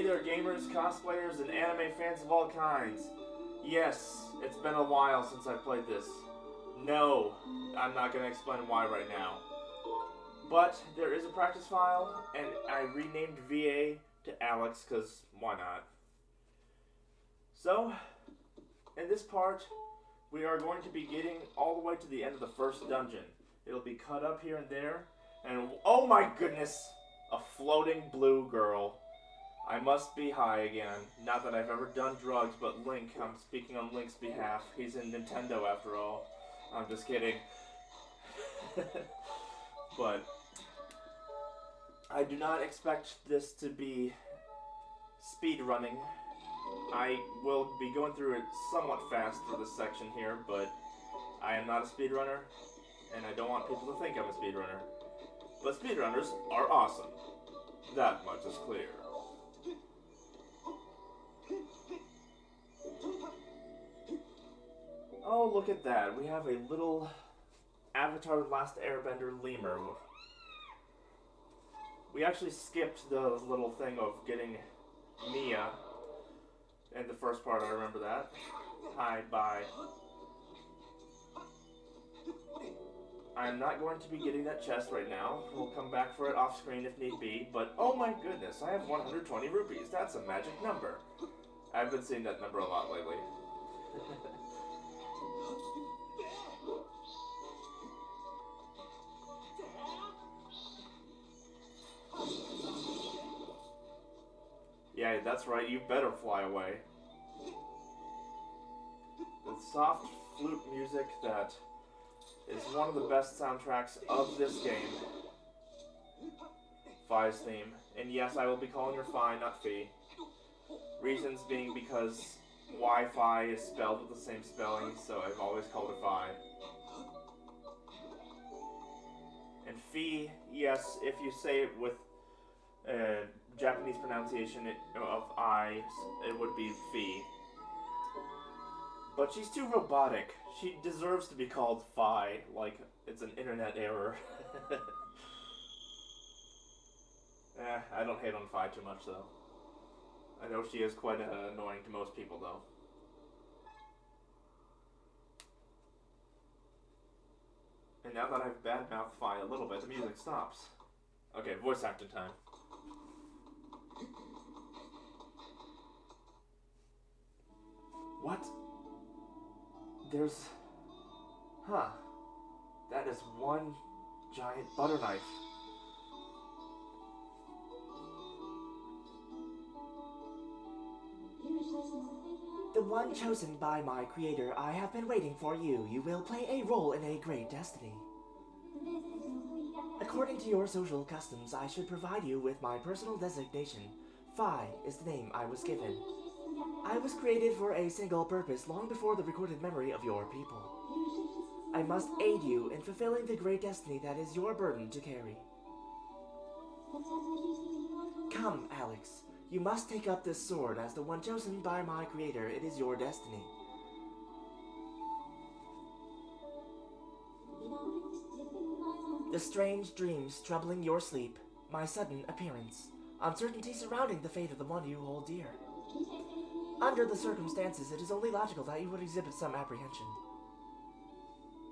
regular gamers, cosplayers, and anime fans of all kinds. Yes, it's been a while since I played this. No, I'm not going to explain why right now. But there is a practice file, and I renamed VA to Alex, because why not? So, in this part, we are going to be getting all the way to the end of the first dungeon. It'll be cut up here and there, and oh my goodness, a floating blue girl. I must be high again. Not that I've ever done drugs, but Link, I'm speaking on Link's behalf. He's in Nintendo after all. I'm just kidding. But I do not expect this to be speed running. I will be going through it somewhat fast for this section here, but I am not a speedrunner, and I don't want people to think I'm a speedrunner. But speedrunners are awesome. That much is clear. Oh, look at that. We have a little Avatar The Last Airbender lemur. We actually skipped the little thing of getting Mia in the first part, I remember that. Hi, bye. I'm not going to be getting that chest right now. We'll come back for it off screen if need be, but oh my goodness, I have 120 rupees. That's a magic number. I've been seeing that number a lot lately. Yeah, that's right, you better fly away. The soft flute music that is one of the best soundtracks of this game. Fi's theme. And yes, I will be calling her Fi, not Fee. Reasons being because Wi-Fi is spelled with the same spelling, so I've always called her Fi. And Fee, yes, if you say it with Japanese pronunciation of I, it would be Fee. But she's too robotic. She deserves to be called Fi, like it's an internet error. I don't hate on Fi too much, though. I know she is quite annoying to most people, though. And now that I've badmouthed Fi a little bit, the music stops. Okay, voice acting time. What? There's... Huh. That is one giant butter knife. The one chosen by my creator, I have been waiting for you. You will play a role in a great destiny. According to your social customs, I should provide you with my personal designation. Fi is the name I was given. I was created for a single purpose long before the recorded memory of your people. I must aid you in fulfilling the great destiny that is your burden to carry. Come, Alex. You must take up this sword as the one chosen by my creator. It is your destiny. The strange dreams troubling your sleep, my sudden appearance, uncertainty surrounding the fate of the one you hold dear. Under the circumstances, it is only logical that you would exhibit some apprehension.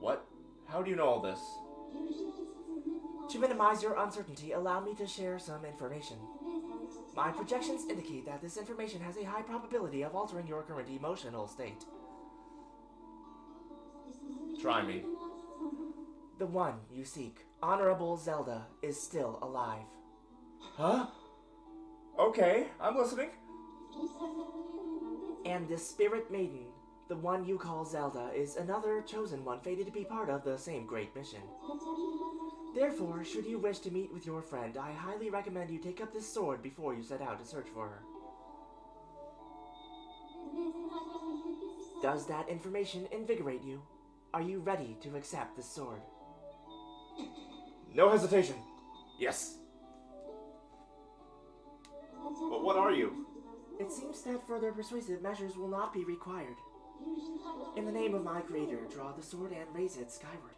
What? How do you know all this? To minimize your uncertainty, allow me to share some information. My projections indicate that this information has a high probability of altering your current emotional state. Try me. The one you seek, Honorable Zelda, is still alive. Huh? Okay, I'm listening. And this spirit maiden, the one you call Zelda, is another chosen one fated to be part of the same great mission. Therefore, should you wish to meet with your friend, I highly recommend you take up this sword before you set out to search for her. Does that information invigorate you? Are you ready to accept this sword? No hesitation. Yes. But what are you? It seems that further persuasive measures will not be required. In the name of my creator, draw the sword and raise it skyward.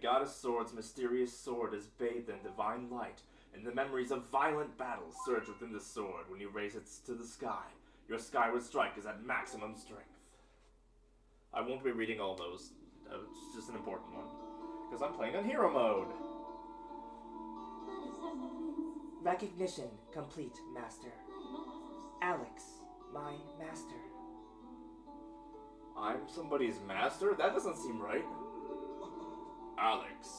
goddess sword's mysterious sword is bathed in divine light, and the memories of violent battles surge within the sword when you raise it to the sky. Your skyward strike is at maximum strength. I won't be reading all those. It's just an important one. Because I'm playing on hero mode. Recognition complete, Master. Alex, my master. I'm somebody's master? That doesn't seem right. Alex.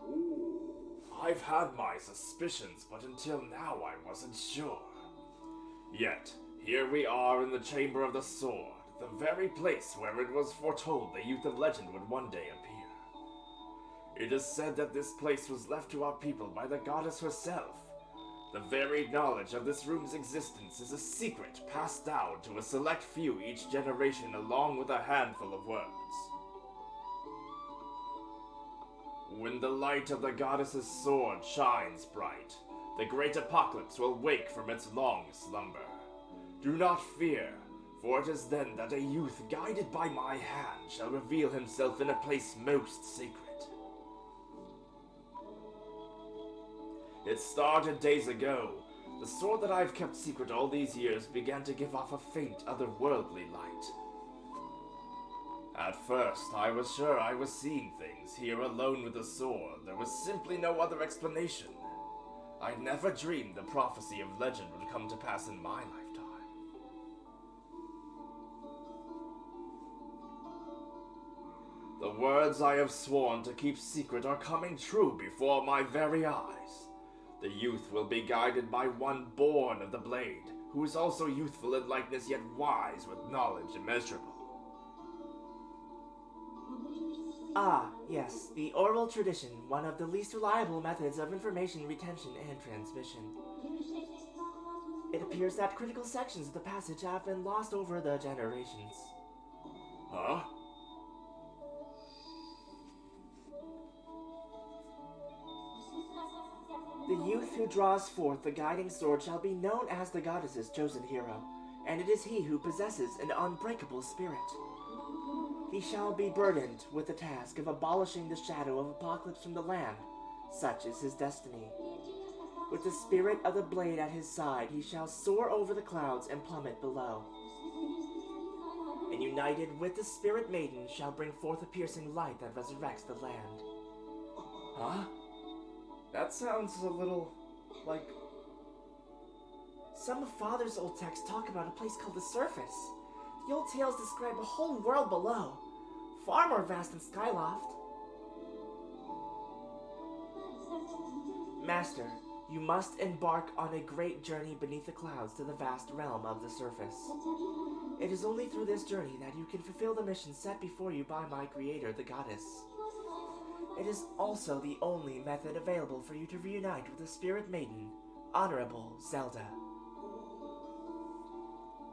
Ooh. I've had my suspicions, but until now I wasn't sure. Yet, here we are in the Chamber of the Sword, the very place where it was foretold the youth of legend would one day appear. It is said that this place was left to our people by the goddess herself. The very knowledge of this room's existence is a secret passed down to a select few each generation along with a handful of words. When the light of the goddess's sword shines bright, the great apocalypse will wake from its long slumber. Do not fear, for it is then that a youth guided by my hand shall reveal himself in a place most sacred. It started days ago. The sword that I've kept secret all these years began to give off a faint, otherworldly light. At first, I was sure I was seeing things here alone with the sword. There was simply no other explanation. I never dreamed the prophecy of legend would come to pass in my lifetime. The words I have sworn to keep secret are coming true before my very eyes. The youth will be guided by one born of the blade, who is also youthful in likeness yet wise with knowledge immeasurable. Ah, yes, the oral tradition, one of the least reliable methods of information retention and transmission. It appears that critical sections of the passage have been lost over the generations. Huh? The youth who draws forth the guiding sword shall be known as the goddess's chosen hero, and it is he who possesses an unbreakable spirit. He shall be burdened with the task of abolishing the shadow of apocalypse from the land. Such is his destiny. With the spirit of the blade at his side, he shall soar over the clouds and plummet below. And united with the spirit maiden shall bring forth a piercing light that resurrects the land. Huh? That sounds a little like... Some of Father's old texts talk about a place called the Surface. The old tales describe a whole world below, far more vast than Skyloft. Master, you must embark on a great journey beneath the clouds to the vast realm of the Surface. It is only through this journey that you can fulfill the mission set before you by my creator, the goddess. It is also the only method available for you to reunite with the Spirit Maiden, Honorable Zelda.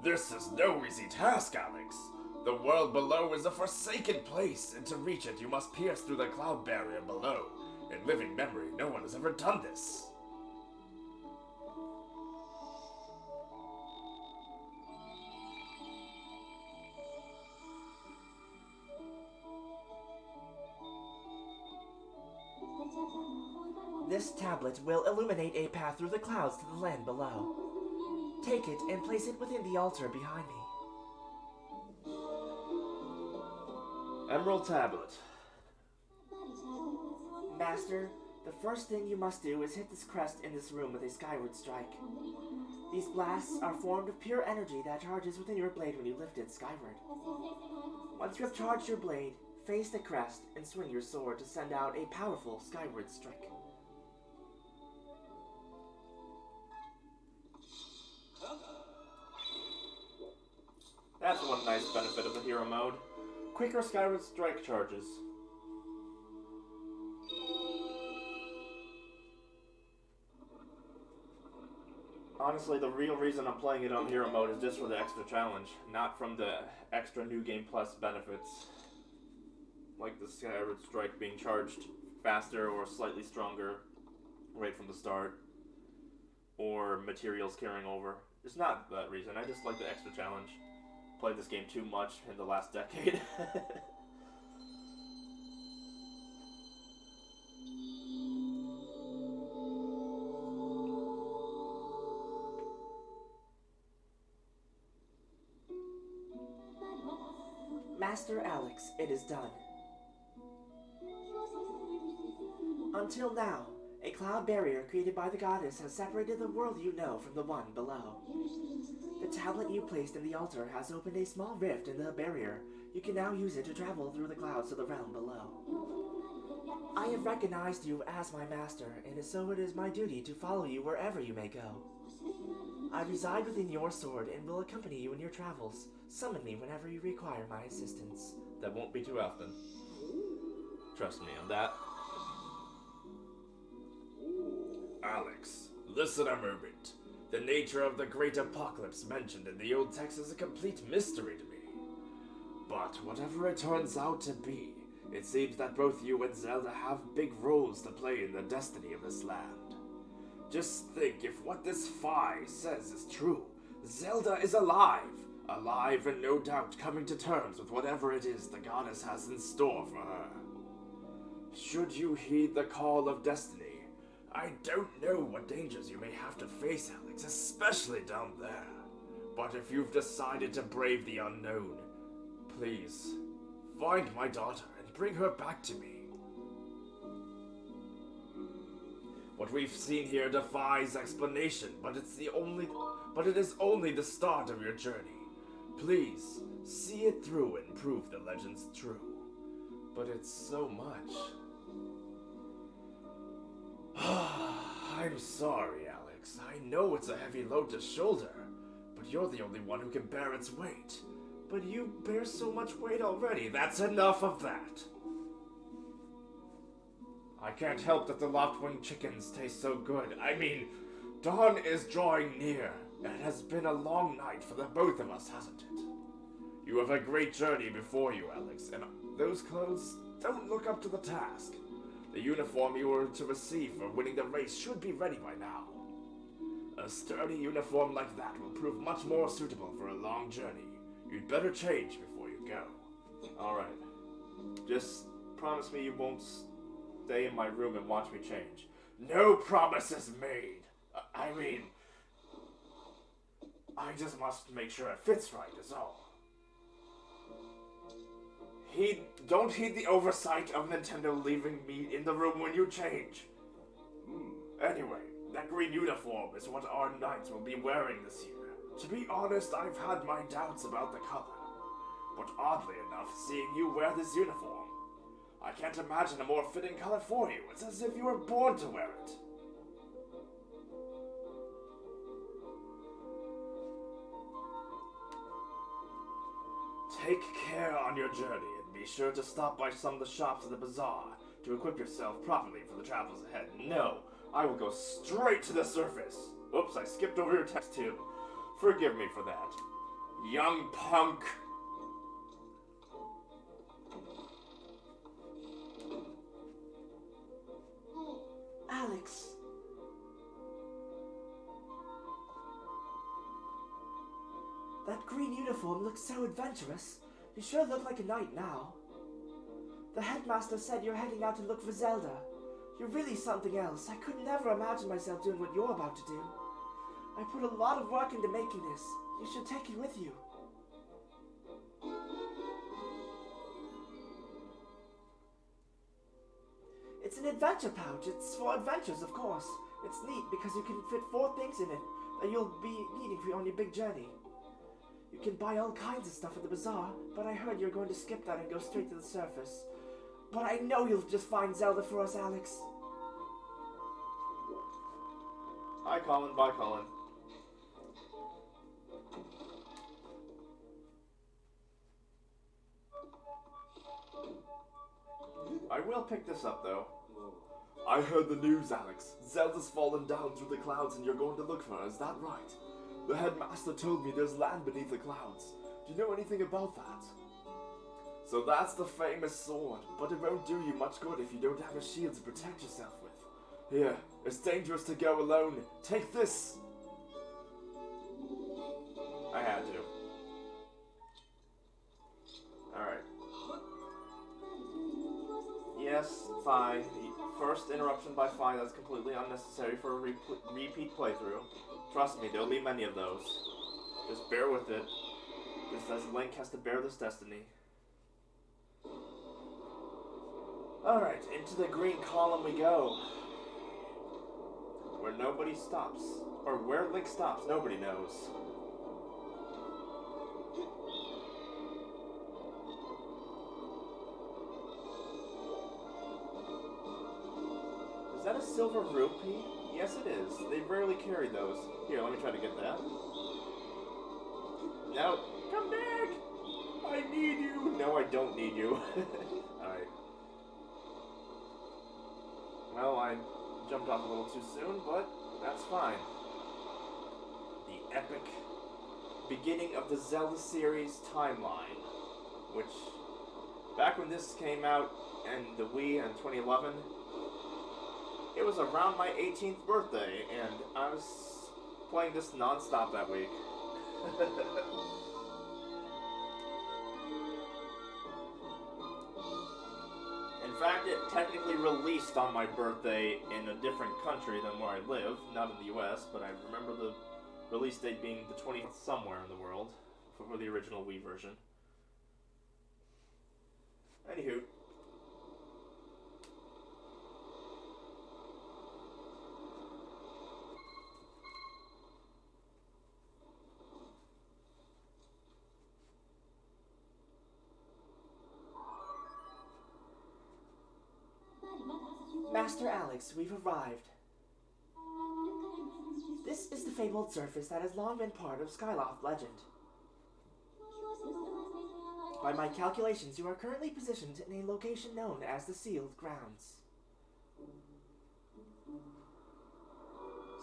This is no easy task, Alex. The world below is a forsaken place, and to reach it you must pierce through the cloud barrier below. In living memory, no one has ever done this. This tablet will illuminate a path through the clouds to the land below. Take it and place it within the altar behind me. Emerald tablet. Master, the first thing you must do is hit this crest in this room with a skyward strike. These blasts are formed of pure energy that charges within your blade when you lift it skyward. Once you have charged your blade, face the crest and swing your sword to send out a powerful skyward strike. That's one nice benefit of the hero mode. Quicker skyward strike charges. Honestly, the real reason I'm playing it on hero mode is just for the extra challenge, not from the extra New Game Plus benefits. Like the Skyward Strike being charged faster or slightly stronger right from the start, or materials carrying over. It's not that reason, I just like the extra challenge. Played this game too much in the last decade. Master Alex, it is done. Until now, a cloud barrier created by the goddess has separated the world you know from the one below. The tablet you placed in the altar has opened a small rift in the barrier. You can now use it to travel through the clouds to the realm below. I have recognized you as my master, and so it is my duty to follow you wherever you may go. I reside within your sword and will accompany you in your travels. Summon me whenever you require my assistance. That won't be too often. Trust me on that. Alex, listen a moment. The nature of the great apocalypse mentioned in the old text is a complete mystery to me. But whatever it turns out to be, it seems that both you and Zelda have big roles to play in the destiny of this land. Just think, if what this Phi says is true, Zelda is alive. Alive and no doubt coming to terms with whatever it is the goddess has in store for her. Should you heed the call of destiny, I don't know what dangers you may have to face, Alex, especially down there. But if you've decided to brave the unknown, please, find my daughter and bring her back to me. What we've seen here defies explanation, but it is only the start of your journey. Please, see it through and prove the legend's true. But it's so much. I'm sorry, Alex. I know it's a heavy load to shoulder, but you're the only one who can bear its weight. But you bear so much weight already. That's enough of that. I can't help that the loft-wing chickens taste so good. I mean, dawn is drawing near, and it has been a long night for the both of us, hasn't it? You have a great journey before you, Alex, and those clothes don't look up to the task. The uniform you were to receive for winning the race should be ready by now. A sturdy uniform like that will prove much more suitable for a long journey. You'd better change before you go. Alright. Just promise me you won't stay in my room and watch me change. No promises made. I mean, I just must make sure it fits right is all. Don't heed the oversight of Nintendo leaving me in the room when you change. Anyway, that green uniform is what our knights will be wearing this year. To be honest, I've had my doubts about the color. But oddly enough, seeing you wear this uniform, I can't imagine a more fitting color for you. It's as if you were born to wear it. Take care on your journey, and be sure to stop by some of the shops at the bazaar to equip yourself properly for the travels ahead. No, I will go straight to the surface. Oops, I skipped over your text too. Forgive me for that. Young punk. Alex. That green uniform looks so adventurous. You sure look like a knight now. The headmaster said you're heading out to look for Zelda. You're really something else. I could never imagine myself doing what you're about to do. I put a lot of work into making this. You should take it with you. It's an adventure pouch. It's for adventures, of course. It's neat because you can fit 4 things in it that you'll be needing on your big journey. You can buy all kinds of stuff at the bazaar, but I heard you're going to skip that and go straight to the surface. But I know you'll just find Zelda for us, Alex. Hi, Colin. Bye, Colin. I will pick this up, though. I heard the news, Alex. Zelda's fallen down through the clouds and you're going to look for her, is that right? The headmaster told me there's land beneath the clouds. Do you know anything about that? So that's the famous sword, but it won't do you much good if you don't have a shield to protect yourself with. Here, it's dangerous to go alone. Take this! I had to. Alright. Yes, Phi. First interruption by Phi that's completely unnecessary for a repeat playthrough. Trust me, there'll be many of those. Just bear with it. Just as Link has to bear this destiny. Alright, into the green column we go. Where nobody stops. Or where Link stops, nobody knows. Is that a silver rupee? Yes, it is. They rarely carry those. Here, let me try to get that. No, come back! I need you! No, I don't need you. Alright. Well, I jumped off a little too soon, but that's fine. The epic beginning of the Zelda series timeline. Which, back when this came out and the Wii in 2011, it was around my 18th birthday, and I was playing this non-stop that week. In fact, it technically released on my birthday in a different country than where I live, not in the US, but I remember the release date being the 20th somewhere in the world for the original Wii version. Anywho. Master Alex, we've arrived. This is the fabled surface that has long been part of Skyloft legend. By my calculations, you are currently positioned in a location known as the Sealed Grounds.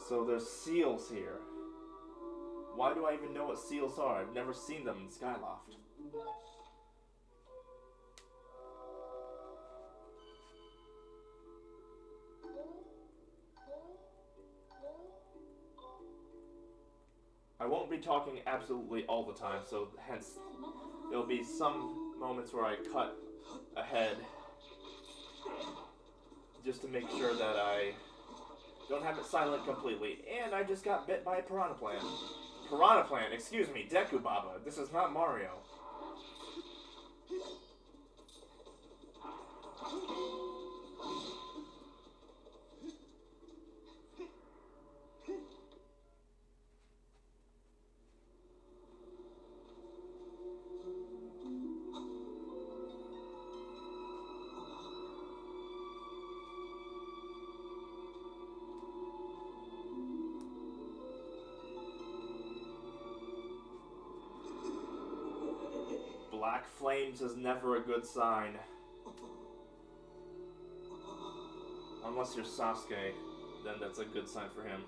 So there's seals here. Why do I even know what seals are? I've never seen them in Skyloft. I won't be talking absolutely all the time, so hence there'll be some moments where I cut ahead just to make sure that I don't have it silent completely. And I just got bit by a piranha plant. Piranha plant, excuse me, Deku Baba. This is not Mario. Black flames is never a good sign. Unless you're Sasuke, then that's a good sign for him.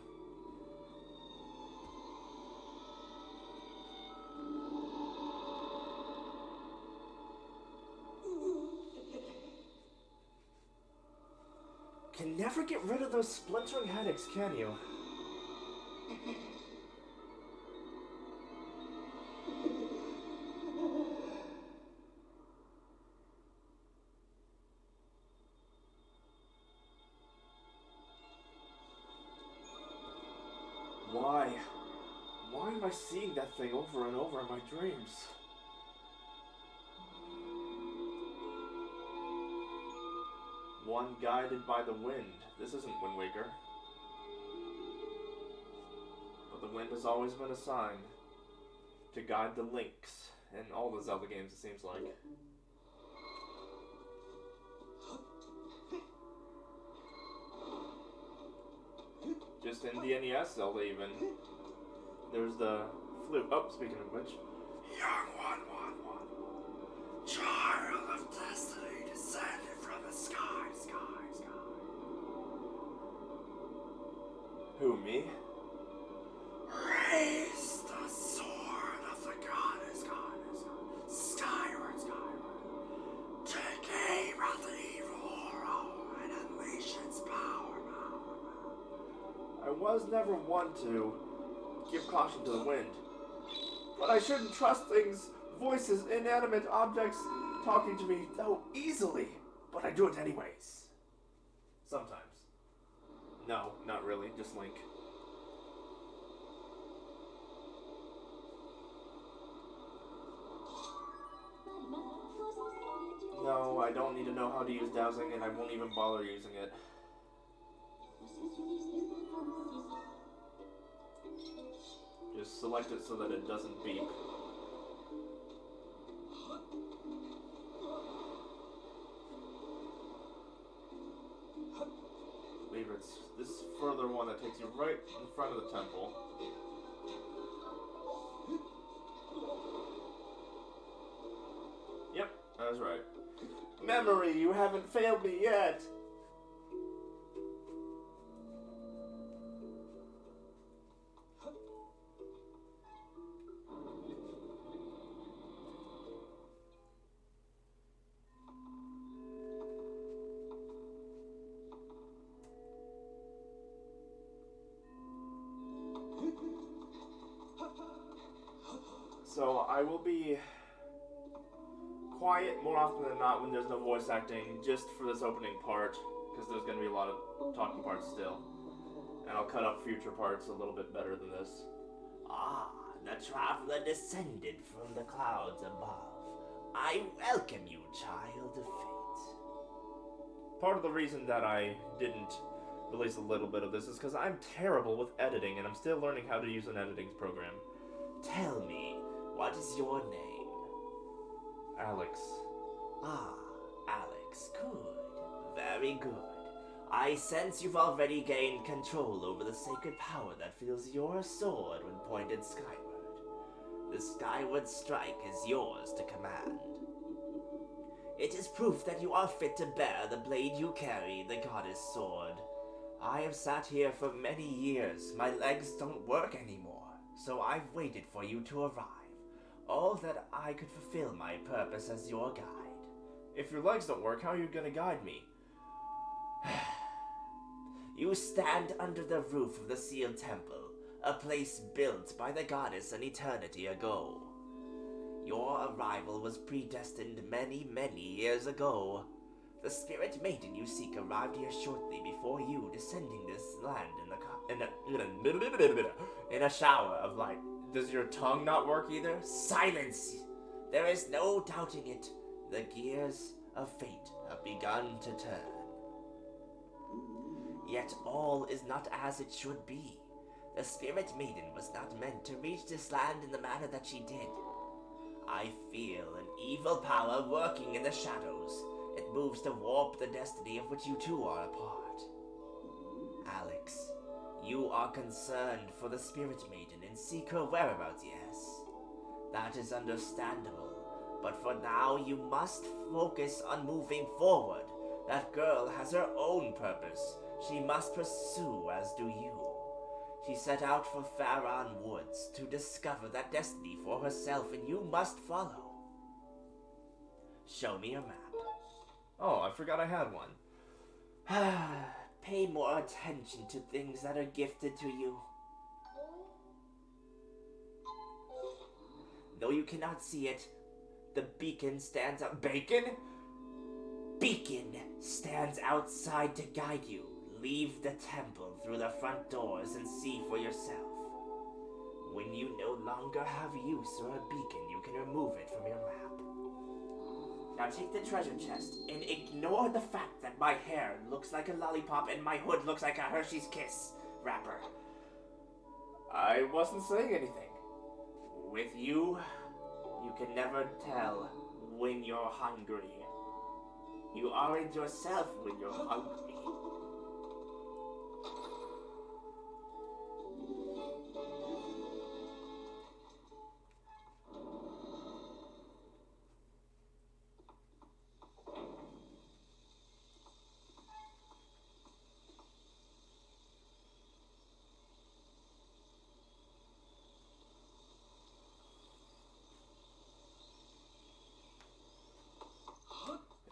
Can never get rid of those splintering headaches, can you? Why am I seeing that thing over and over in my dreams? One guided by the wind. This isn't Wind Waker. But the wind has always been a sign to guide the links in all the Zelda games, it seems like. Just in the NES Zelda even. There's the flute. Oh, speaking of which. Young one, child of destiny descended from the sky. Who, me? Raise the sword of the goddess. Skyward. Take aim at the evil aura and unleash its power. I was never one to give caution to the wind. But I shouldn't trust things, voices, inanimate objects talking to me so easily. But I do it anyways. Sometimes. No, not really, just Link. No, I don't need to know how to use dowsing, and I won't even bother using it. Just select it so that it doesn't beep. I believe it's this further one that takes you right in front of the temple. Yep, that was right. Memory, you haven't failed me yet! So I will be quiet more often than not when there's no voice acting, just for this opening part, because there's going to be a lot of talking parts still. And I'll cut up future parts a little bit better than this. Ah, the traveler descended from the clouds above. I welcome you, child of fate. Part of the reason that I didn't release a little bit of this is because I'm terrible with editing, and I'm still learning how to use an editing program. Tell me, what is your name? Alex. Ah, Alex, good. Very good. I sense you've already gained control over the sacred power that fills your sword when pointed skyward. The skyward strike is yours to command. It is proof that you are fit to bear the blade you carry, the goddess sword. I have sat here for many years. My legs don't work anymore, so I've waited for you to arrive. All that I could fulfill my purpose as your guide. If your legs don't work, how are you gonna guide me? You stand under the roof of the sealed temple, a place built by the goddess an eternity ago. Your arrival was predestined many, many years ago. The spirit maiden you seek arrived here shortly before you, descending this land in a shower of light. Does your tongue not work either? Silence! There is no doubting it. The gears of fate have begun to turn. Yet all is not as it should be. The spirit maiden was not meant to reach this land in the manner that she did. I feel an evil power working in the shadows. It moves to warp the destiny of which you two are a part. Alex, you are concerned for the spirit maiden and seek her whereabouts, yes? That is understandable, but for now you must focus on moving forward. That girl has her own purpose. She must pursue, as do you. She set out for Faron Woods to discover that destiny for herself, and you must follow. Show me your map. Oh, I forgot I had one. Pay more attention to things that are gifted to you. Though you cannot see it, the beacon stands out. Bacon? Beacon stands outside to guide you. Leave the temple through the front doors and see for yourself. When you no longer have use for a beacon, you can remove it from your map. Now take the treasure chest and ignore the fact that my hair looks like a lollipop and my hood looks like a Hershey's Kiss wrapper. I wasn't saying anything. With you, you can never tell when you're hungry. You aren't yourself when you're hungry.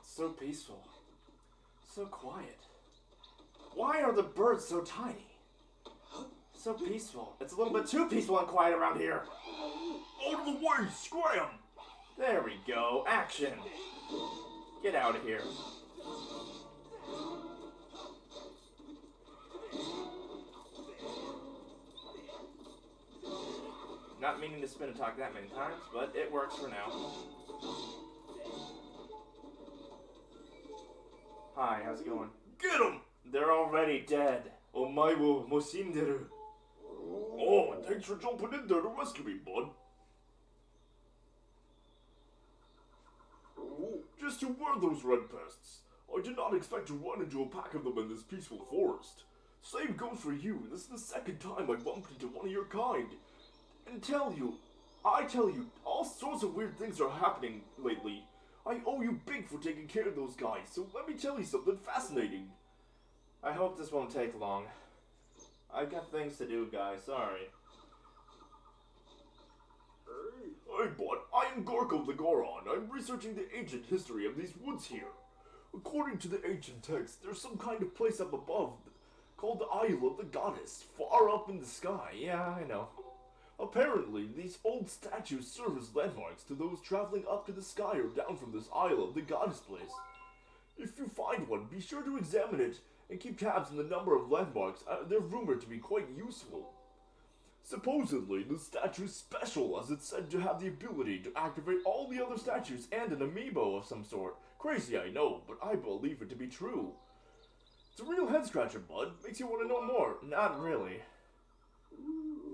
So peaceful. So quiet. Why are the birds so tiny? So peaceful. It's a little bit too peaceful and quiet around here. Out of the way, scram! There we go. Action. Get out of here. Not meaning to spin a talk that many times, but it works for now. Hi, how's it going? Get him! They're already dead. Omae wo moshinderu. Oh, and thanks for jumping in there to rescue me, bud. Just who were those red pests? I did not expect to run into a pack of them in this peaceful forest. Same goes for you. This is the second time I bumped into one of your kind. And I tell you, all sorts of weird things are happening lately. I owe you big for taking care of those guys, so let me tell you something fascinating. I hope this won't take long. I've got things to do, guys. Sorry. Hey, bud, I am Gorko the Goron. I'm researching the ancient history of these woods here. According to the ancient text, there's some kind of place up above called the Isle of the Goddess, far up in the sky. Yeah, I know. Apparently, these old statues serve as landmarks to those traveling up to the sky or down from this Isle of the Goddess place. If you find one, be sure to examine it and keep tabs on the number of landmarks. They're rumored to be quite useful. Supposedly, the statue is special as it's said to have the ability to activate all the other statues and an amiibo of some sort. Crazy, I know, but I believe it to be true. It's a real head-scratcher, bud. Makes you want to know more. Not really.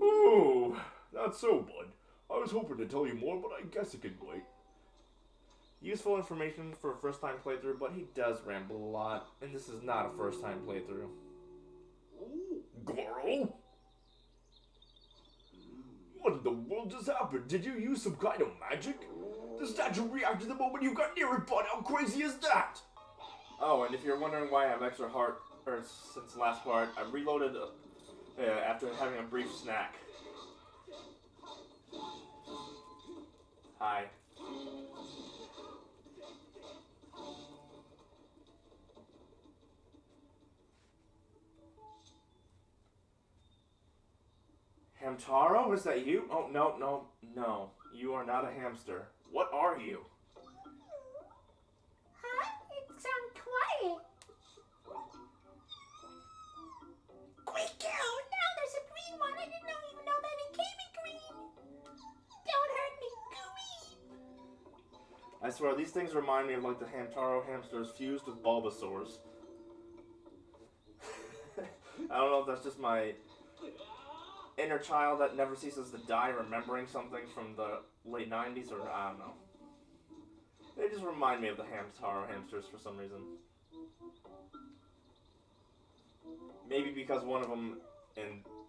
Oh, not so, bud. I was hoping to tell you more, but I guess it could wait. Useful information for a first-time playthrough, but he does ramble a lot, and this is not a first-time playthrough. Goro? What in the world just happened? Did you use some kind of magic? The statue reacted the moment you got near it, bud. How crazy is that? Oh, and if you're wondering why I have extra heart, or since the last part, I reloaded after having a brief snack. Hi. Hamtaro, is that you? Oh, no. You are not a hamster. What are you? Huh? It's quiet. Quick out! Now there's a green one. I didn't even know that it came in green. Don't hurt me, Gooey. I swear, these things remind me of like the Hamtaro hamsters fused with Bulbasaurs. I don't know if that's just my inner child that never ceases to die remembering something from the late 90s, or I don't know. They just remind me of the Hamtaro hamsters for some reason. Maybe because one of them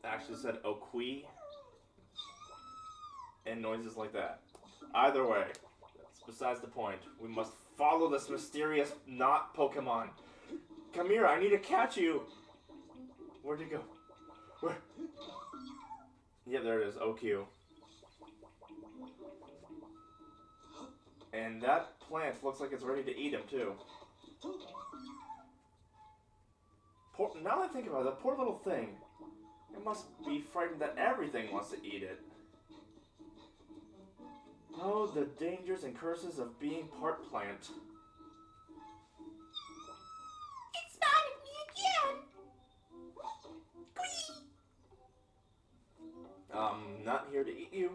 actually said Okui and noises like that. Either way, that's besides the point. We must follow this mysterious not Pokemon. Come here, I need to catch you. Where'd it go? Where? Yeah, there it is. OQ. And that plant looks like it's ready to eat him, too. Now that I think about it, that poor little thing. It must be frightened that everything wants to eat it. Oh, the dangers and curses of being part plant. It spotted me again. Squee! Not here to eat you.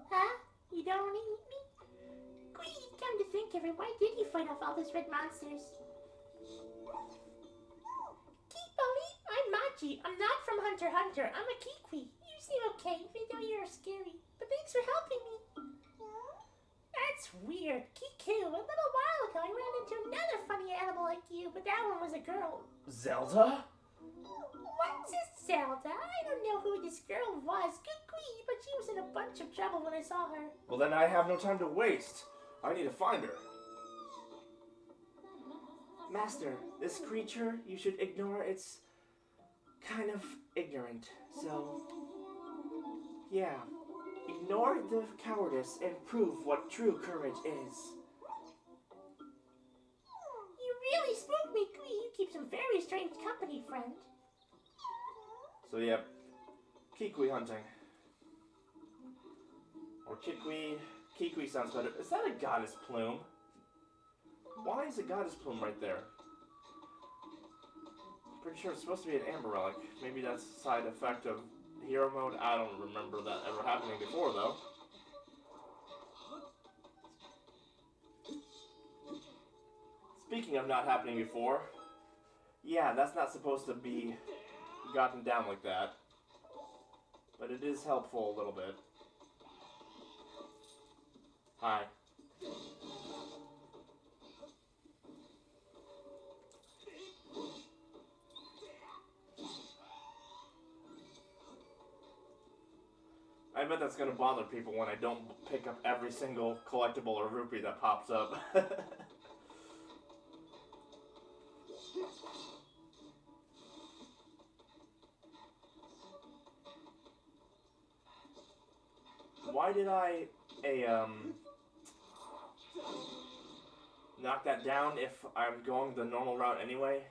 Huh? You don't want to eat me? Squee, come to think of it, why did you fight off all those red monsters? Keep-Bully, I'm Machi. I'm not from Hunter x Hunter. I'm a Kikwi. You seem okay, even though you're scary. But thanks for helping me. That's weird. Kiku, a little while ago I ran into another funny animal like you, but that one was a girl. Zelda? What's this Zelda? I don't know who this girl was, Kukui, but she was in a bunch of trouble when I saw her. Well, then I have no time to waste. I need to find her. Master, this creature, you should ignore. It's kind of ignorant. So, yeah. Ignore the cowardice and prove what true courage is. You really spooked me, Kui. You keep some very strange company, friend. So, yeah. Kikwi hunting. Or Kikwi. Kikwi sounds better. Is that a goddess plume? Why is a goddess plume right there? Pretty sure it's supposed to be an amber relic. Maybe that's a side effect of hero mode. I don't remember that ever happening before, though. speaking of not happening before, yeah, that's not supposed to be gotten down like that. But it is helpful a little bit. Hi. I bet that's gonna bother people when I don't pick up every single collectible or rupee that pops up. Why did I knock that down if I'm going the normal route anyway?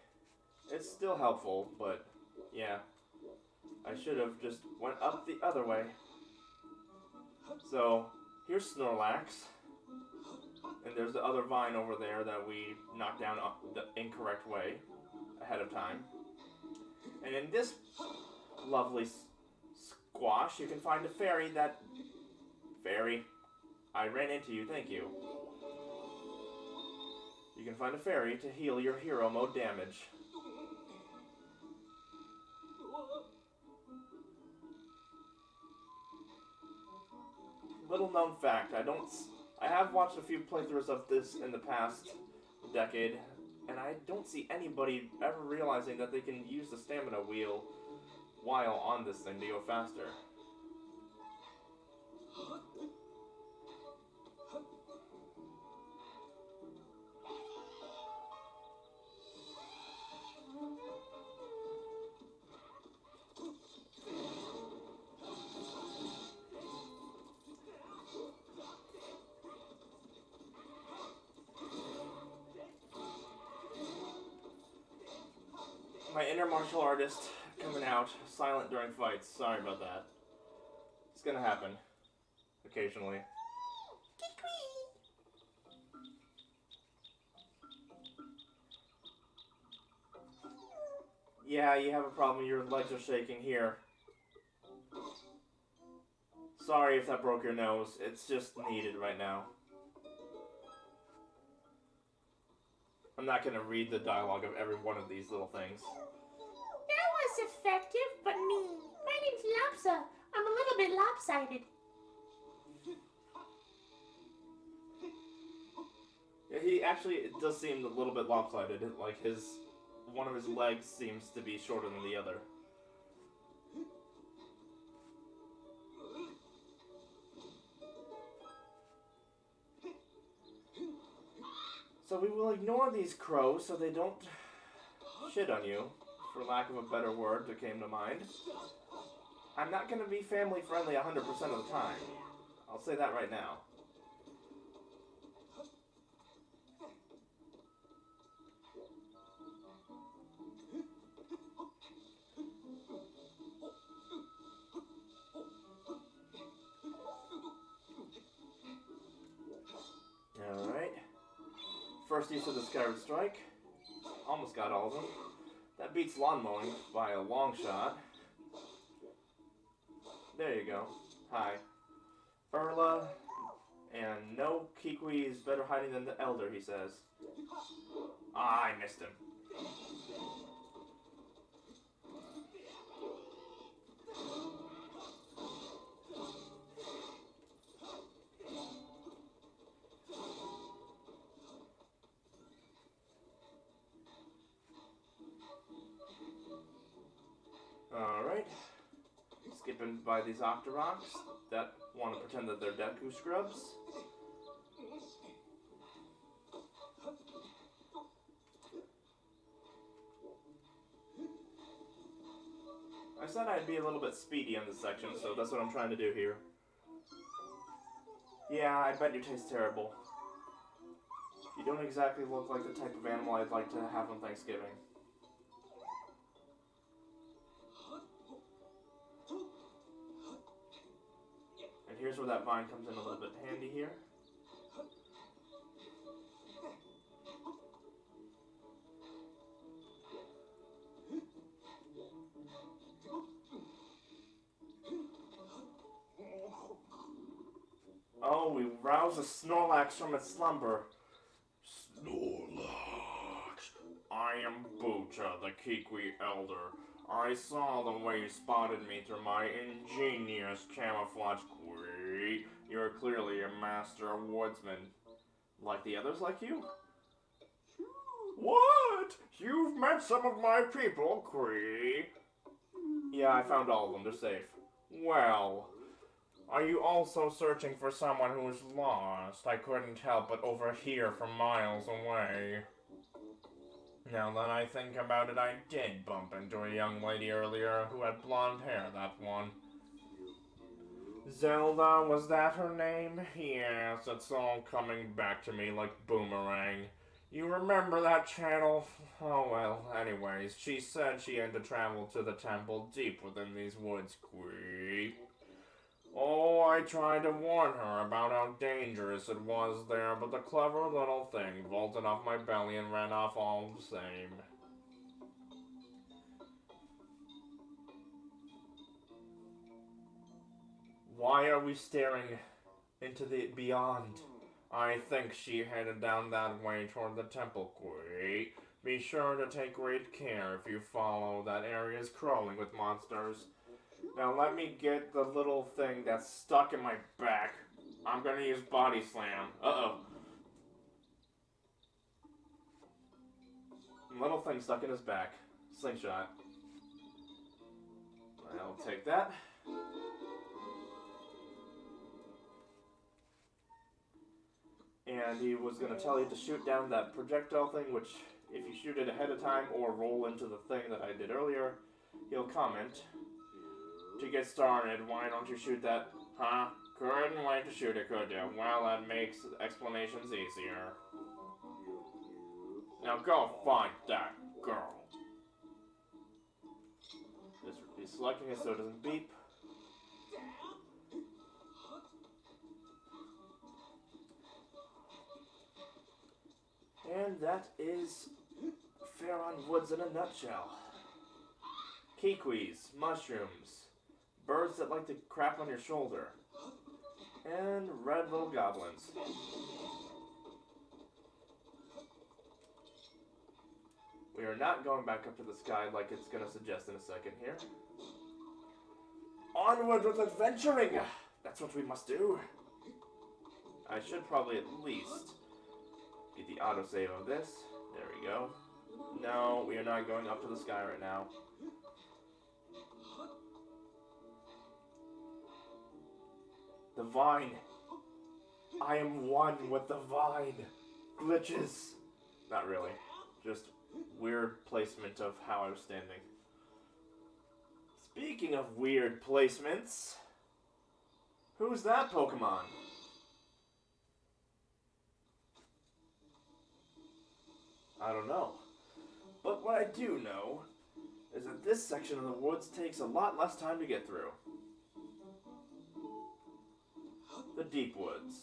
It's still helpful, but yeah. I should have just went up the other way. So, here's Snorlax. And there's the other vine over there that we knocked down the incorrect way ahead of time. And in this lovely squash, you can find a fairy that... Fairy, I ran into you, thank you. You can find a fairy to heal your hero mode damage. Little known fact, I have watched a few playthroughs of this in the past decade, and I don't see anybody ever realizing that they can use the stamina wheel while on this thing to go faster. My inner martial artist coming out, silent during fights. Sorry about that. It's gonna happen. Occasionally. Yeah, you have a problem. Your legs are shaking here. Sorry if that broke your nose. It's just needed right now. I'm not gonna read the dialogue of every one of these little things. That was effective, but mean. My name's Lopsa. I'm a little bit lopsided. Yeah, he actually, it does seem a little bit lopsided. Like one of his legs seems to be shorter than the other. So we will ignore these crows so they don't shit on you, for lack of a better word that came to mind. I'm not going to be family friendly 100% of the time. I'll say that right now. Alright. First use of the Skyward Strike. Almost got all of them. That beats lawn mowing by a long shot. There you go. Hi. Erla. And no Kikwi is better hiding than the Elder, he says. Ah, I missed him. Alright. Skipping by these Octoroks that want to pretend that they're Deku scrubs. I said I'd be a little bit speedy on this section, so that's what I'm trying to do here. Yeah, I bet you taste terrible. You don't exactly look like the type of animal I'd like to have on Thanksgiving. And here's where that vine comes in a little bit handy here. Oh, we rouse a Snorlax from its slumber. Snorlax. am Bucha, the Kikwi Elder. I saw the way you spotted me through my ingenious camouflage. Quee. You're clearly a master woodsman. Like the others like you? What? You've met some of my people, Quee? Yeah, I found all of them. They're safe. Well, are you also searching for someone who's lost? I couldn't help but overhear from miles away. Now that I think about it, I did bump into a young lady earlier who had blonde hair, that one. Zelda, was that her name? Yes, it's all coming back to me like boomerang. You remember that channel? Oh well, anyways, she said she had to travel to the temple deep within these woods, Quee. Oh, I tried to warn her about how dangerous it was there, but the clever little thing vaulted off my belly and ran off all the same. Why are we staring into the beyond? I think she headed down that way toward the temple, Quee. Be sure to take great care if you follow. That area is crawling with monsters. Now let me get the little thing that's stuck in my back. I'm gonna use body slam. Uh-oh. Little thing stuck in his back. Slingshot. I'll take that. And he was going to tell you to shoot down that projectile thing, which if you shoot it ahead of time or roll into the thing that I did earlier, he'll comment. To get started, why don't you shoot that? Huh? Couldn't wait to shoot it, could you? Well, that makes explanations easier. Now go find that girl. Just be selecting it so it doesn't beep. And that is Faron Woods in a nutshell. Kikwis, mushrooms, birds that like to crap on your shoulder, and red little goblins. We are not going back up to the sky like it's going to suggest in a second here. Onward with adventuring! That's what we must do. I should probably at least get the autosave of this. There we go. No, we are not going up to the sky right now. The vine. I am one with the vine. Glitches. Not really. Just weird placement of how I was standing. Speaking of weird placements, who's that Pokemon? I don't know. But what I do know is that this section of the woods takes a lot less time to get through. The deep woods.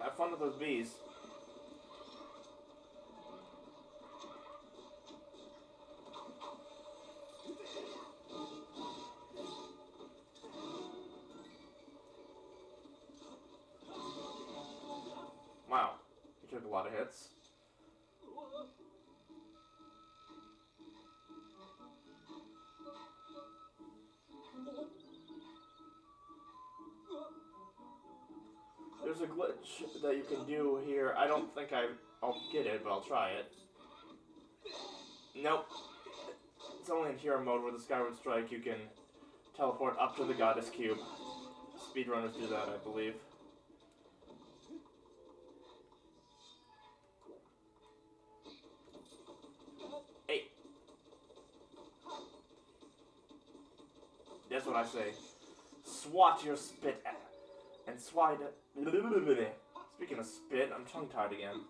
Have fun with those bees. Wow, he took a lot of hits. There's a glitch that you can do here. I don't think I'll get it, but I'll try it. Nope. It's only in hero mode where the Skyward Strike you can teleport up to the Goddess Cube. Speedrunners do that, I believe. Hey. That's what I say. Swat your spit at and swide it. Speaking of spit, I'm tongue-tied again.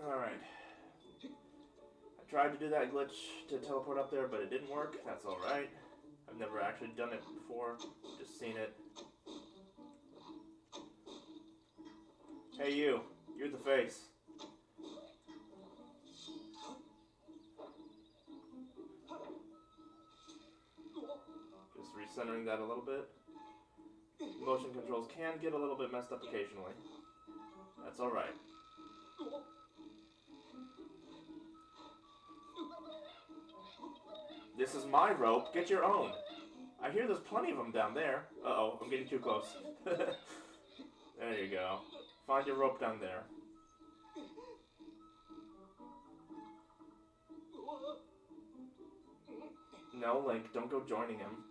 Alright. I tried to do that glitch to teleport up there, but it didn't work. That's alright. I've never actually done it before. Just seen it. Hey you. You're the face. centering that a little bit. Motion controls can get a little bit messed up occasionally. That's alright. This is my rope. Get your own. I hear there's plenty of them down there. Uh-oh, I'm getting too close. There you go. Find your rope down there. No, Link, don't go joining him.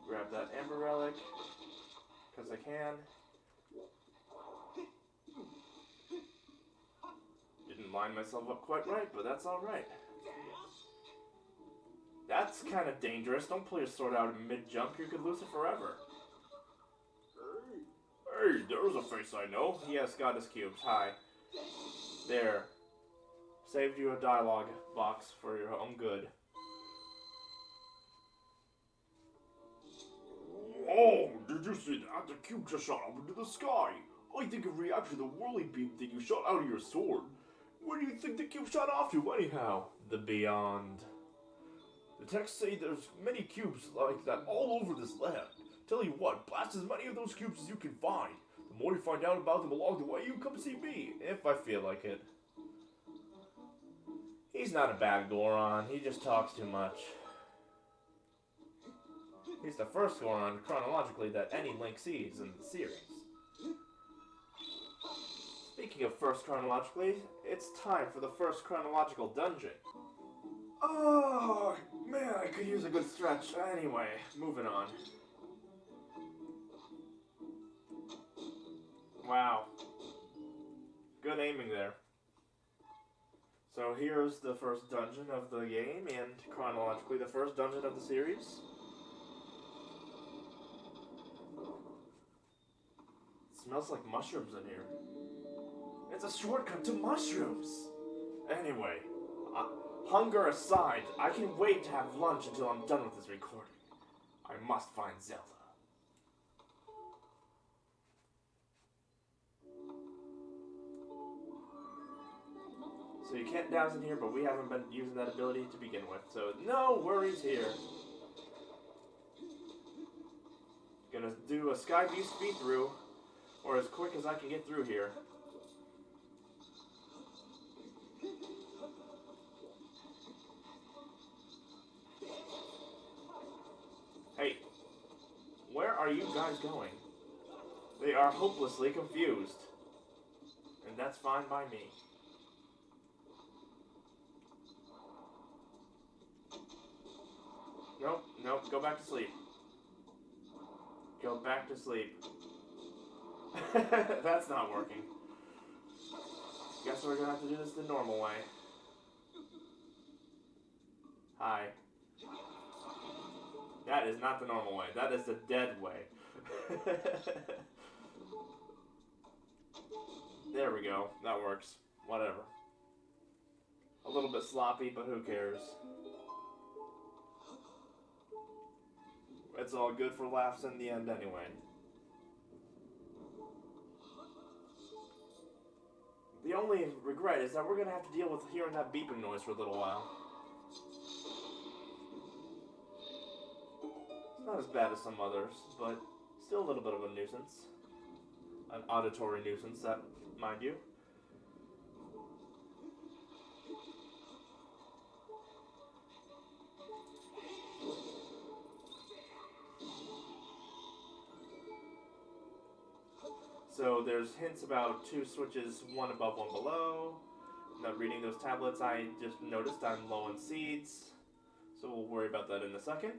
Grab that Amber Relic, because I can. Didn't line myself up quite right, but that's alright. That's kind of dangerous. Don't pull your sword out in mid-jump. You could lose it forever. Hey, there's a face I know. Yes, Goddess Cubes. Hi. There. Saved you a dialogue box for your own good. Oh, did you see that? The cube just shot up into the sky. I think it reacted to the whirly beam thing you shot out of your sword. Where do you think the cube shot off to anyhow? The beyond. The texts say there's many cubes like that all over this land. Tell you what, blast as many of those cubes as you can find. The more you find out about them along the way, you come see me. If I feel like it. He's not a bad Goron, he just talks too much. He's the first Goron, chronologically, that any Link sees in the series. Speaking of first chronologically, it's time for the first chronological dungeon. Oh, man, I could use a good stretch. Anyway, moving on. Wow. Good aiming there. So here's the first dungeon of the game, and chronologically the first dungeon of the series. It smells like mushrooms in here. It's a shortcut to mushrooms! Anyway, hunger aside, I can wait to have lunch until I'm done with this recording. I must find Zelda. So you can't douse in here, but we haven't been using that ability to begin with, so no worries here. Gonna do a Skyview speed through, or as quick as I can get through here. Hey, where are you guys going? They are hopelessly confused, and that's fine by me. Nope, nope, go back to sleep. Go back to sleep. That's not working. Guess we're gonna have to do this the normal way. Hi. That is not the normal way. That is the dead way. There we go. That works. Whatever. A little bit sloppy, but who cares? It's all good for laughs in the end anyway. The only regret is that we're going to have to deal with hearing that beeping noise for a little while. It's not as bad as some others, but still a little bit of a nuisance. An auditory nuisance, that, mind you. So there's hints about 2 switches, 1 above, 1 below. Not reading those tablets, I just noticed I'm low on seeds. So we'll worry about that in a second.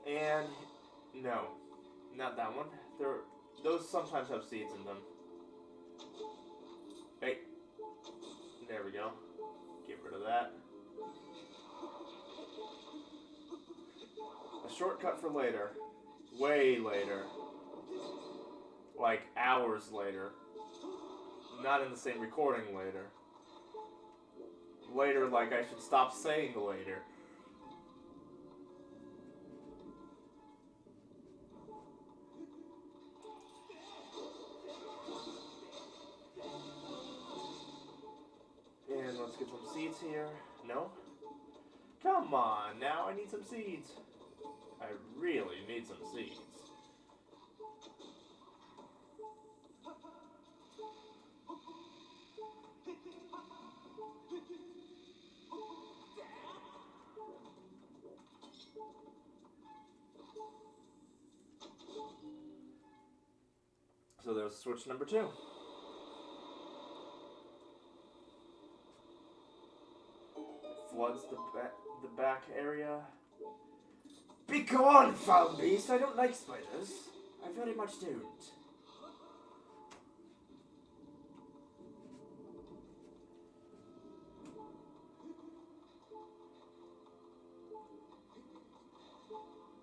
And no, not that one. Those sometimes have seeds in them. Hey. There we go. Get rid of that. A shortcut for later. Way later. Like hours later. Not in the same recording later. Later like I should stop saying later. let's get some seeds here. No? Come on, now I need some seeds. I really need some seeds. So there's switch number 2. Floods the back area. Be gone, foul beast! I don't like spiders. I very much don't.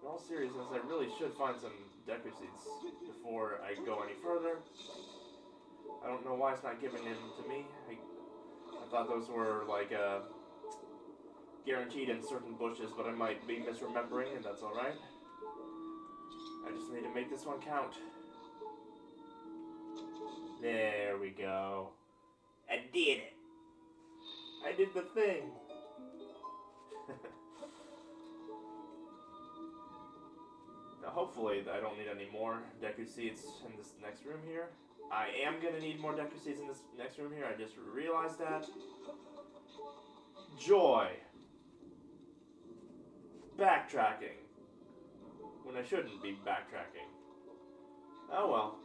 In all seriousness, I really should find some Deku seeds before I go any further. I don't know why it's not giving them to me. I thought those were like guaranteed in certain bushes, but I might be misremembering, and that's alright. I just need to make this one count. There we go. I did it. I did the thing. Now hopefully I don't need any more Deku seeds in this next room here. I am going to need more Deku seeds in this next room here. I just realized that. Joy. Backtracking. When I shouldn't be backtracking. Oh well.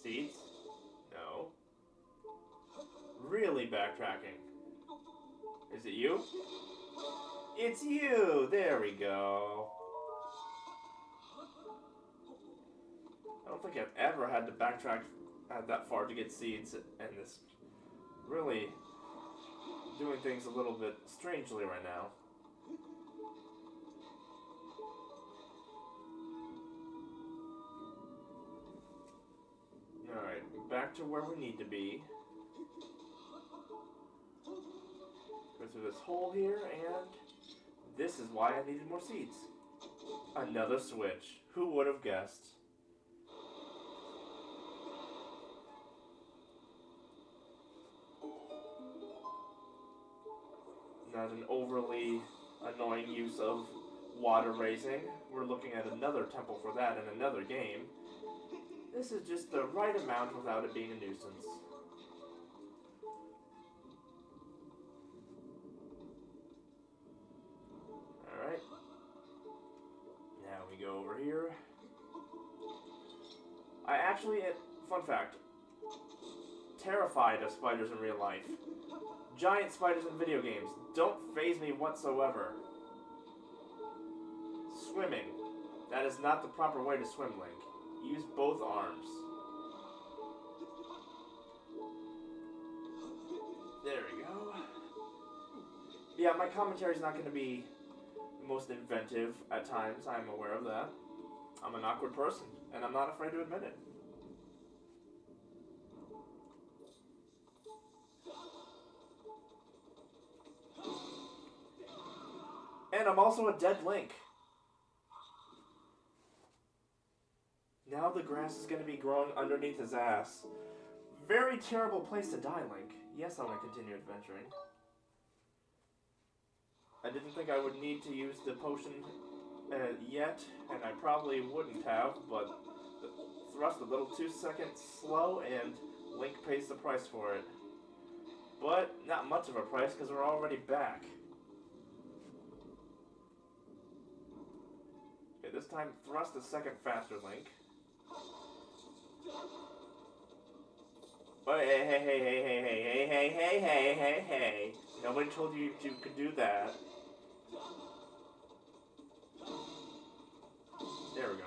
Seeds? No. Really backtracking. Is it you? It's you! There we go. I don't think I've ever had to backtrack that far to get seeds, and this really doing things a little bit strangely right now. Alright, back to where we need to be. Go through this hole here, and this is why I needed more seeds. Another switch. Who would have guessed? Not an overly annoying use of water raising. We're looking at another temple for that in another game. This is just the right amount without it being a nuisance. Alright. Now we go over here. I actually, fun fact, terrified of spiders in real life. Giant spiders in video games don't faze me whatsoever. Swimming. That is not the proper way to swim, Link. Use both arms. There we go. Yeah, my commentary is not going to be the most inventive at times. I'm aware of that. I'm an awkward person, and I'm not afraid to admit it. And I'm also a dead Link. Now the grass is going to be growing underneath his ass. Very terrible place to die, Link. Yes, I want to continue adventuring. I didn't think I would need to use the potion yet, and I probably wouldn't have, but the thrust a little 2 seconds slow, and Link pays the price for it. But not much of a price, because we're already back. Okay, this time thrust a second faster, Link. Oh, hey. Nobody told you you could do that. There we go.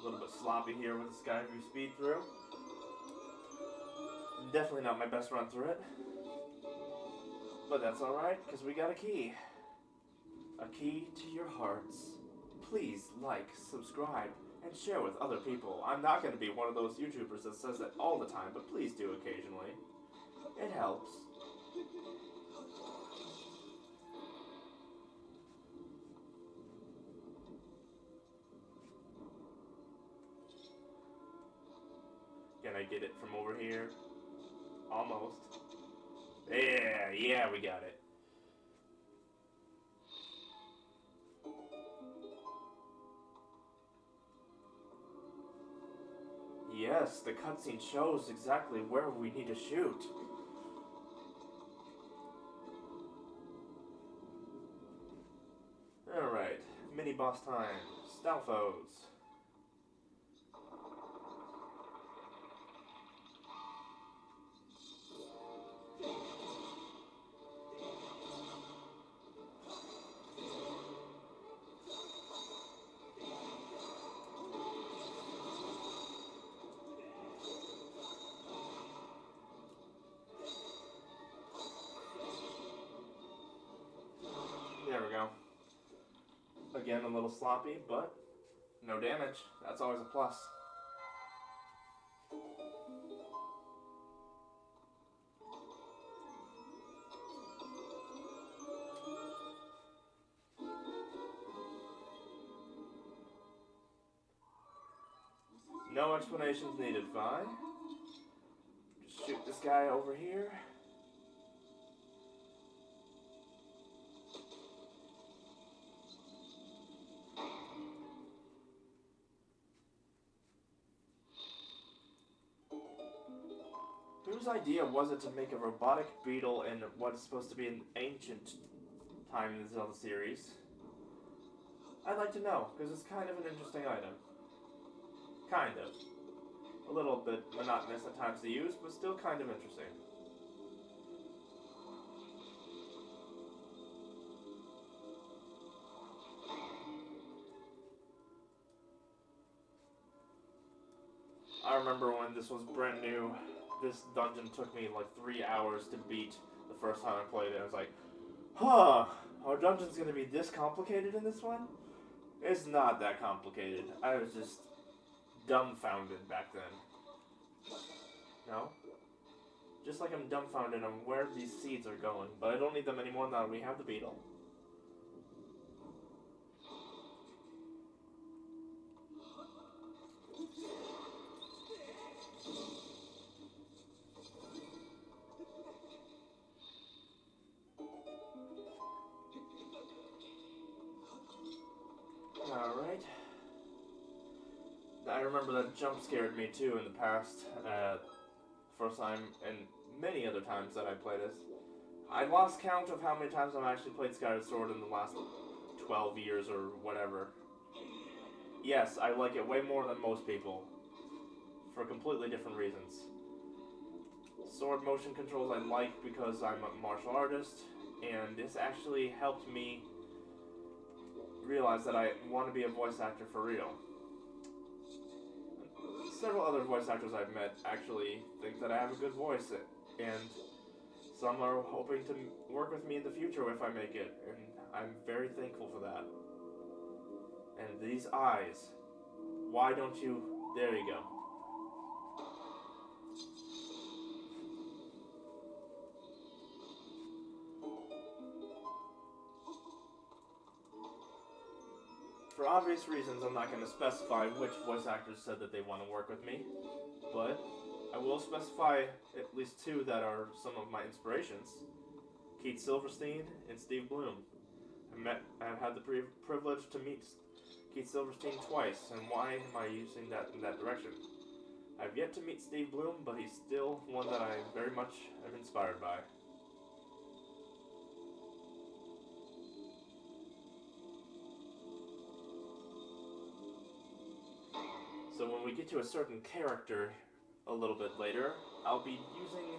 A little bit sloppy here with the Skyward speed through. Definitely not my best run through it. But that's alright, because we got a key. A key to your hearts. please like, subscribe, and share with other people. I'm not going to be one of those YouTubers that says that all the time, but please do occasionally. It helps. Can I get it from over here? Almost. Yeah, we got it. Yes, the cutscene shows exactly where we need to shoot. Alright, mini-boss time. Stalfos. There we go. Again, a little sloppy, but no damage. That's always a plus. No explanations needed, Vi. Just shoot this guy over here. Whose idea was it to make a robotic beetle in what is supposed to be an ancient time in the Zelda series? I'd like to know, because it's kind of an interesting item. Kind of. A little bit monotonous at times to use, but still kind of interesting. I remember when this was brand new, this dungeon took me like 3 hours to beat the first time I played it. I was like, huh, our dungeon's gonna be this complicated in this one? It's not that complicated. I was just dumbfounded back then. No? Just like I'm dumbfounded on where these seeds are going, but I don't need them anymore now that we have the beetle. Alright. I remember that jump scared me too in the past. First time and many other times that I played this. I lost count of how many times I've actually played Skyward Sword in the last 12 years or whatever. Yes, I like it way more than most people. For completely different reasons. Sword motion controls I like because I'm a martial artist, and this actually helped me realize that I want to be a voice actor for real. Several other voice actors I've met actually think that I have a good voice, and some are hoping to work with me in the future if I make it, and I'm very thankful for that. And these eyes, why don't you, there you go. For obvious reasons, I'm not going to specify which voice actors said that they want to work with me, but I will specify at least two that are some of my inspirations. Keith Silverstein and Steve Bloom. I've had the privilege to meet Keith Silverstein twice, and why am I using that in that direction? I've yet to meet Steve Bloom, but he's still one that I very much am inspired by. So when we get to a certain character a little bit later, I'll be using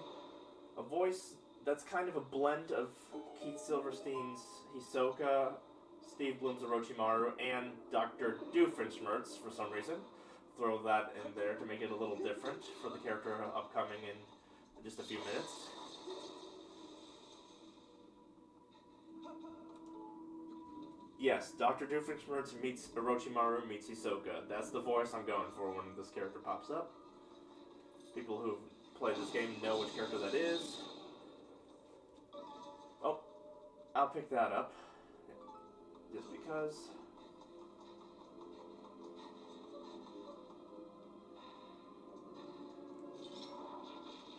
a voice that's kind of a blend of Keith Silverstein's Hisoka, Steve Bloom's Orochimaru, and Dr. Doofenshmirtz for some reason. Throw that in there to make it a little different for the character upcoming in just a few minutes. Yes, Yes, Dr. Doofenshmirtz meets Orochimaru meets Hisoka. That's the voice I'm going for when this character pops up. People who've played this game know which character that is. Oh, I'll pick that up. Just because.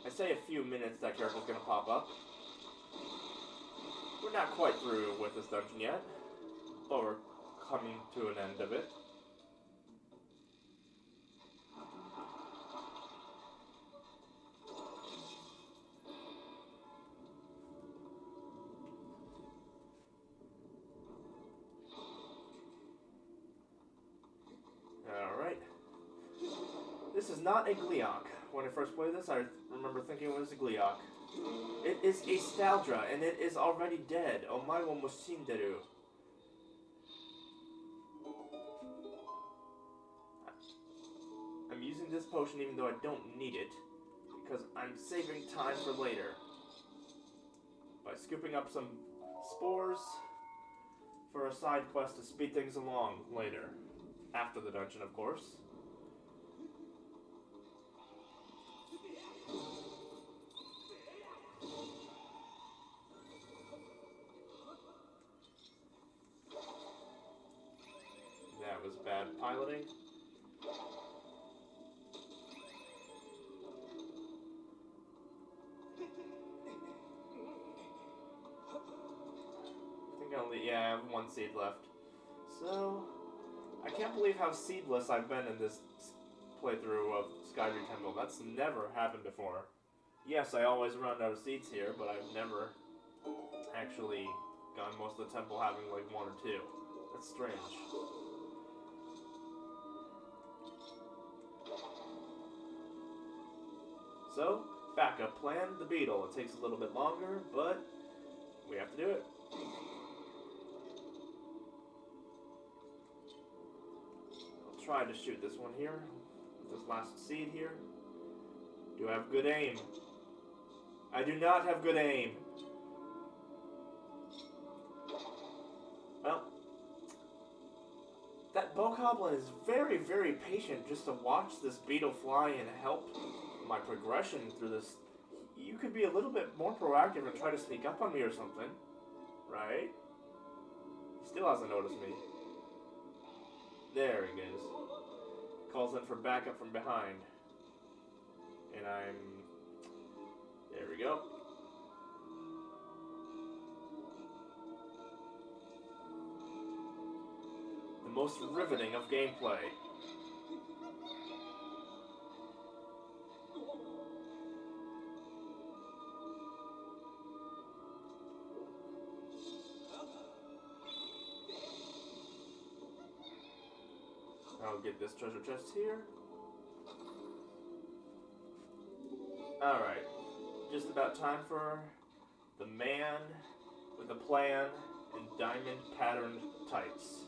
I say a few minutes that character's gonna pop up. We're not quite through with this dungeon yet, but we're coming to an end of it. Alright. This is not a Gleeok. When I first played this, I remember thinking it was a Gleeok. It is a Staldra, and it is already dead. Omae wo mushinderu. I'm using this potion even though I don't need it, because I'm saving time for later. By scooping up some spores for a side quest to speed things along later. After the dungeon, of course. That was bad piloting. I have one seed left. So, I can't believe how seedless I've been in this playthrough of Skyward Temple. That's never happened before. Yes, I always run out of seeds here, but I've never actually gone most of the temple having like one or two. That's strange. So, backup plan, the beetle. It takes a little bit longer, but we have to do it. I'll try to shoot this one here, with this last seed here. Do I have good aim? I do not have good aim. Well, that Bokoblin is very, very patient just to watch this beetle fly and help my progression through this. You could be a little bit more proactive and try to sneak up on me or something, right? He still hasn't noticed me. There he goes. Calls in for backup from behind. And I'm... There we go. The most riveting of gameplay. I'll get this treasure chest here. Alright. Just about time for the man with a plan and diamond patterned tights.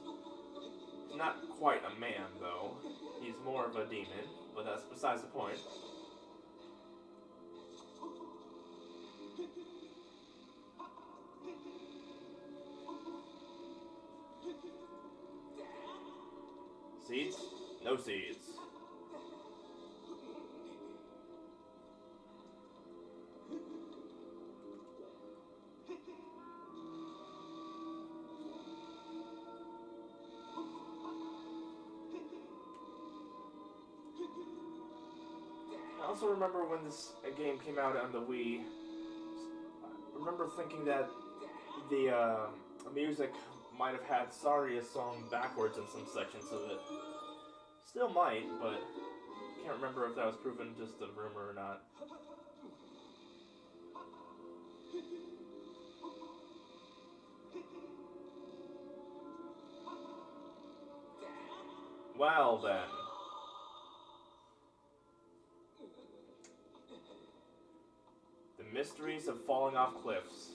He's not quite a man, though. He's more of a demon, but that's besides the point. Seeds? No seeds. I also remember when this game came out on the Wii, I remember thinking that the music might have had Saria's song backwards in some sections of it. Still might, but can't remember if that was proven just a rumor or not. Well then. The mysteries of falling off cliffs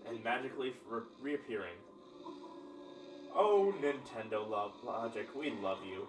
and magically reappearing. Oh, Nintendo Logic, we love you.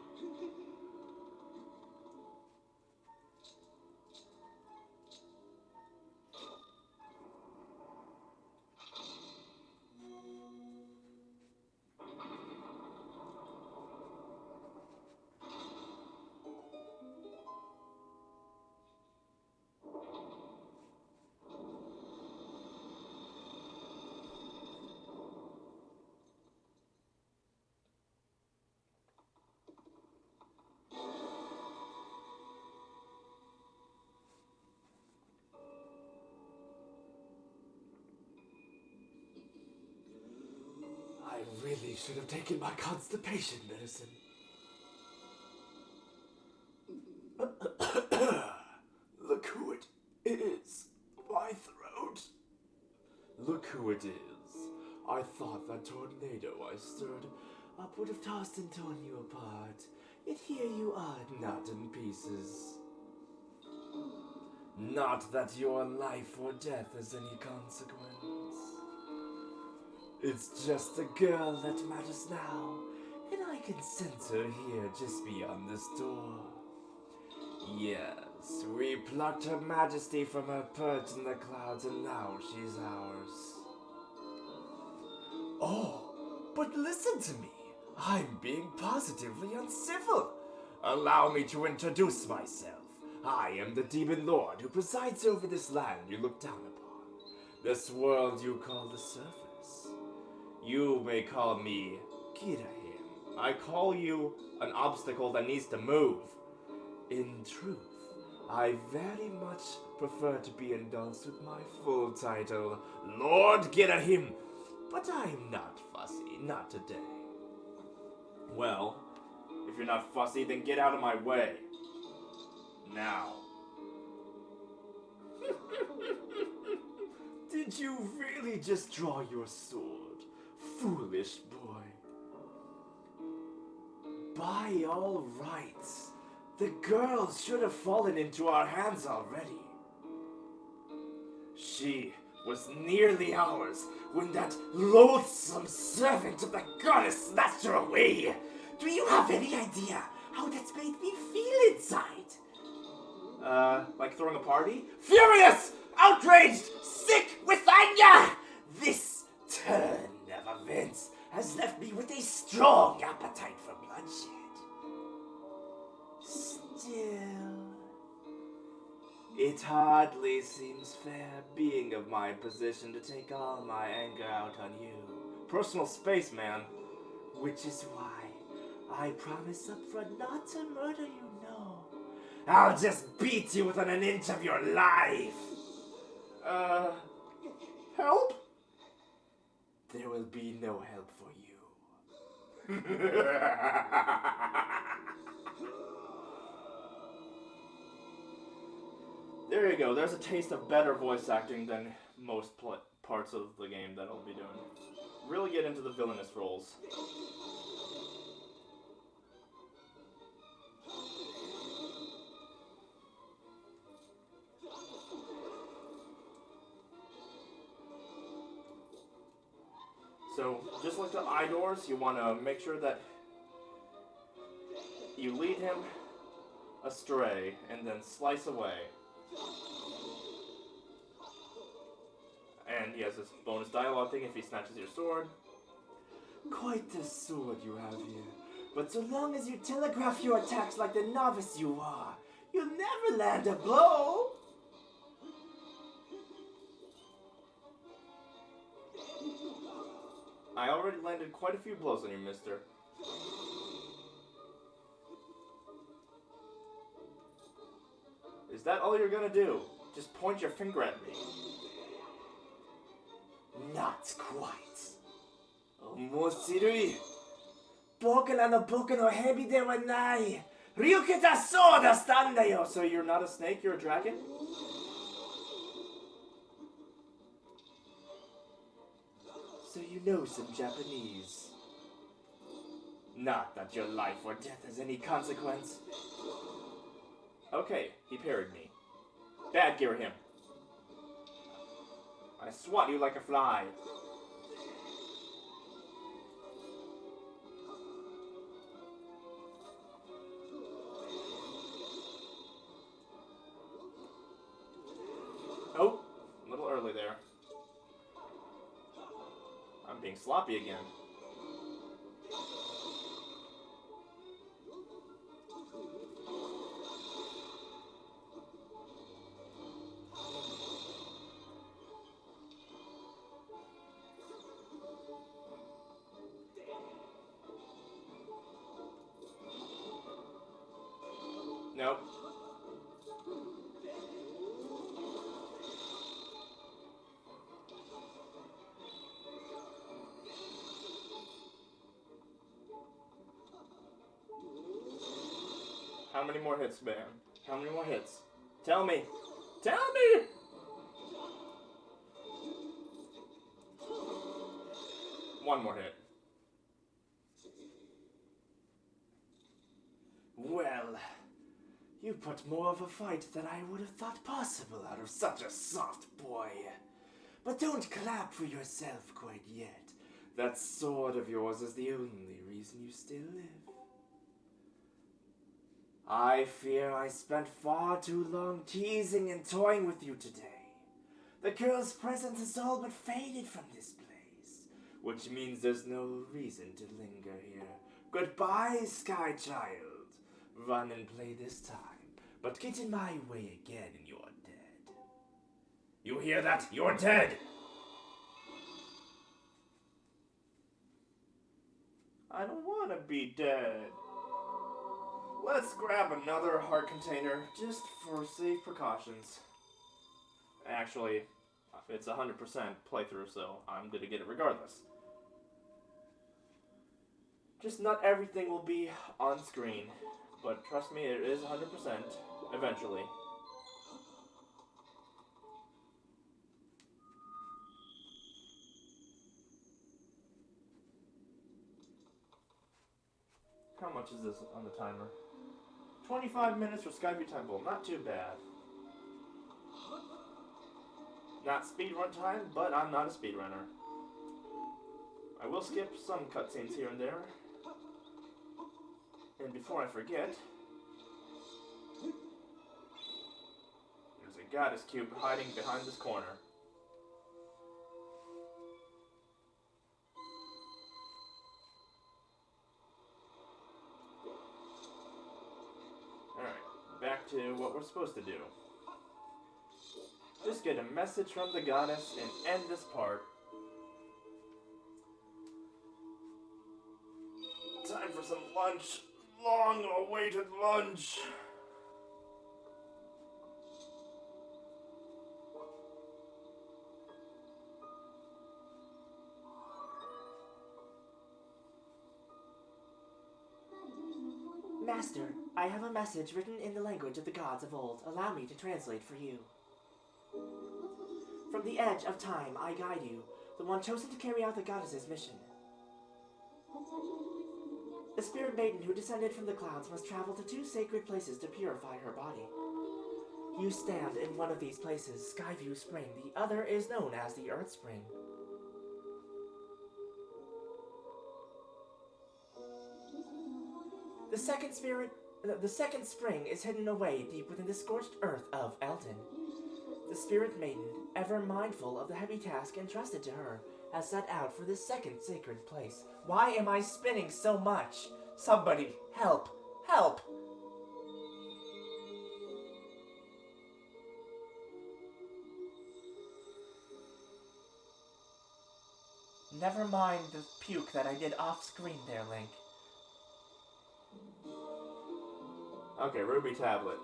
really should have taken my constipation medicine. Look who it is. My throat. Look who it is. I thought that tornado I stirred Up would have tossed and torn you apart. Yet here you are, not in pieces. Not that your life or death has any consequence. It's just a girl that matters now, and I can sense her here just beyond this door. Yes, we plucked her majesty from her perch in the clouds, and now she's ours. Oh, but listen to me. I'm being positively uncivil. Allow me to introduce myself. I am the demon lord who presides over this land you look down upon. This world you call the surface. You may call me Kirahim. I call you an obstacle that needs to move. In truth, I very much prefer to be endorsed with my full title, Lord Kirahim. But I'm not fussy, not today. Well, if you're not fussy, then get out of my way. Now. Did you really just draw your sword, foolish boy? By all rights, the girl should have fallen into our hands already. She was nearly ours when that loathsome servant of the goddess snatched her away. Do you have any idea how that's made me feel inside? Like throwing a party? Furious! Outraged! Sick with anger! This turn of events has left me with a strong appetite for bloodshed. Still, it hardly seems fair, being of my position, to take all my anger out on you. Personal space, man. Which is why I promise up front not to murder you, no. I'll just beat you within an inch of your life. Help? There will be no help for you. There you go. There's a taste of better voice acting than most parts of the game that I'll be doing. Really get into the villainous roles. So, just like the eye doors, you want to make sure that you lead him astray and then slice away. And he has this bonus dialogue thing if he snatches your sword. Quite the sword you have here. But so long as you telegraph your attacks like the novice you are, you'll never land a blow. I already landed quite a few blows on you, mister. Is that all you're gonna do? Just point your finger at me. Not quite. Omosirui. Boku no boku no hebi de wa nai. Ryuketa so dashita yo. So you're not a snake, you're a dragon? So you know some Japanese. Not that your life or death has any consequence. Okay, he parried me. Bad gear him. I swat you like a fly. Oh, a little early there. I'm being sloppy again. Nope. How many more hits, man? How many more hits? Tell me! Tell me! One more hit. Well, you put more of a fight than I would have thought possible out of such a soft boy. But don't clap for yourself quite yet. That sword of yours is the only reason you still live. I fear I spent far too long teasing and toying with you today. The girl's presence is all but faded from this place, which means there's no reason to linger here. Goodbye, Sky Child. Run and play this time, but get in my way again and you're dead. You hear that? You're dead! I don't want to be dead. Let's grab another heart container just for safe precautions. Actually, it's 100% playthrough, so I'm gonna get it regardless. Just not everything will be on screen, but trust me, it is 100% eventually. How much is this on the timer? 25 minutes for Skyward Temple, not too bad. Not speedrun time, but I'm not a speedrunner. I will skip some cutscenes here and there. And before I forget, there's a goddess cube hiding behind this corner. Alright, back to what we're supposed to do. Just get a message from the goddess and end this part. Time for some lunch. Long awaited lunch. Master, I have a message written in the language of the gods of old. Allow me to translate for you. From the edge of time, I guide you, the one chosen to carry out the goddess's mission. The spirit maiden who descended from the clouds must travel to 2 sacred places to purify her body. You stand in one of these places, Skyview Spring. The other is known as the Earth Spring. The second spring is hidden away deep within the scorched earth of Elton. The spirit maiden, ever mindful of the heavy task entrusted to her, has set out for this second sacred place. Why am I spinning so much? Somebody, help! Help! Never mind the puke that I did off-screen there, Link. Okay, Ruby Tablet.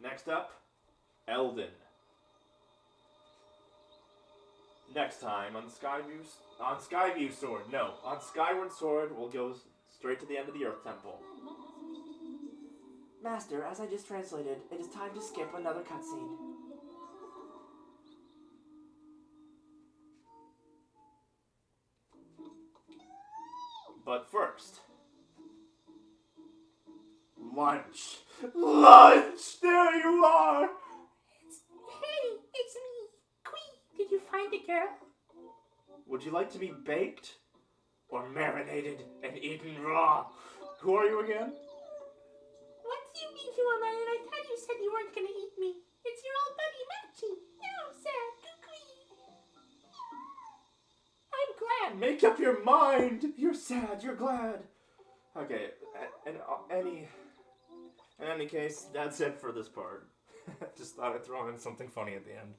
Next up, Eldin. Next time on Skyview Sword. No, on Skyward Sword, we'll go straight to the end of the Earth Temple. Master, as I just translated, it is time to skip another cutscene. But first, lunch. Lunch! There you are! Hey, it's me, Quee. Did you find the girl? Would you like to be baked? Or marinated and eaten raw? Who are you again? What do you mean, who am I? And I thought you said you weren't gonna eat me. It's your old buddy, Machi. No, sad, Quee. I'm glad. Make up your mind! You're sad, you're glad. Okay, in any case, that's it for this part. Just thought I'd throw in something funny at the end.